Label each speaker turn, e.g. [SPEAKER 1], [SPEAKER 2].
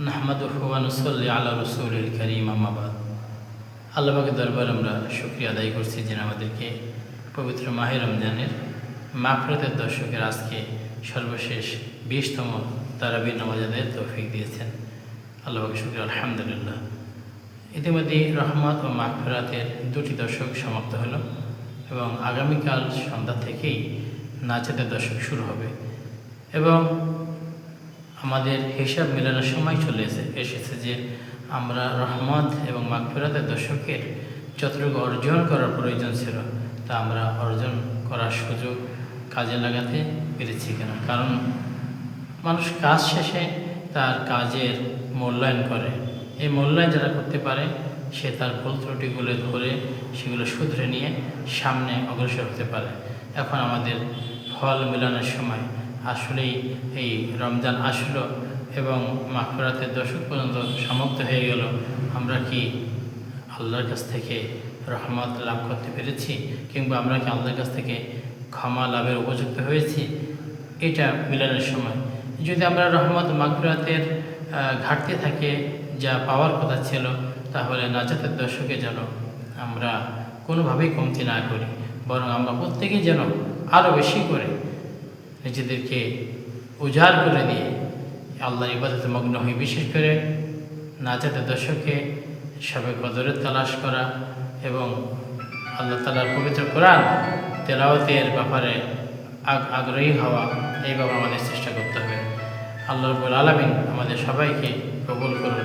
[SPEAKER 1] নাহমাদুহু ওয়া নুসাল্লি আলা রাসূলিল কারীম আম্মা বাদ। আল্লাহ পাকের দরবারে আমরা শুকরিয়া আদায় করছি যিনি আমাদেরকে পবিত্র মাহে রমজানের মাগফিরাতের দশকের আজকে সর্বশেষ 20তম তারাবির নামাজ আদায়ের তৌফিক দিয়েছেন। আল্লাহ পাকের শুকরিয়া, আলহামদুলিল্লাহ। ইতিমধ্যে রহমত ও মাগফিরাতের 2টি দশক সমাপ্ত হলো এবং আগামীকাল সন্ধ্যা থেকেই নাজাতের দশক শুরু হবে এবং আমাদের হিসাব মেলানোর সময় চলে এসেছে যে আমরা রহমত এবং মাগফিরাতের দশকের যতটুকু অর্জন করার প্রয়োজন ছিল তা আমরা অর্জন করার সুযোগ কাজে লাগাতে পেরেছি কিনা। কারণ মানুষ কাজ শেষে তার কাজের মূল্যায়ন করে। এই মূল্যায়ন যারা করতে পারে সে তার ভুল ত্রুটিগুলো ধরে সেগুলো শুধরে নিয়ে সামনে অগ্রসর হতে পারে। এখন আমাদের ফল মেলানোর সময় আসলেই এই রমজান আসলো এবং মাগফিরাতের দশক পর্যন্ত সমাপ্ত হয়ে গেল। আমরা কি আল্লাহর কাছ থেকে রহমত লাভ করতে পেরেছি কিংবা আমরা কি আল্লাহর কাছ থেকে ক্ষমা লাভের উপযুক্ত হয়েছি? এটা মিলানোর সময় যদি আমরা রহমত মাগফিরাতের ঘাটতি থাকে যা পাওয়ার কথা ছিল, তাহলে নাজাতের দশকে যেন আমরা কোনোভাবেই কমতি না করি, বরং আমরা প্রত্যেকেই যেন আরও বেশি করে নিজেদেরকে উজাড় করে দিয়ে আল্লাহর ইবাদতে মগ্ন হই। বিশেষ করে নাজাতের দশকে সবে কদরের তালাশ করা এবং আল্লাহ তাআলার পবিত্র কোরআন তেলাওয়াতের ব্যাপারে আগ্রহী হওয়া, এই ব্যাপারে আমাদের চেষ্টা করতে হবে। আল্লাহ রাব্বুল আলামিন আমাদের সবাইকে কবুল করুন।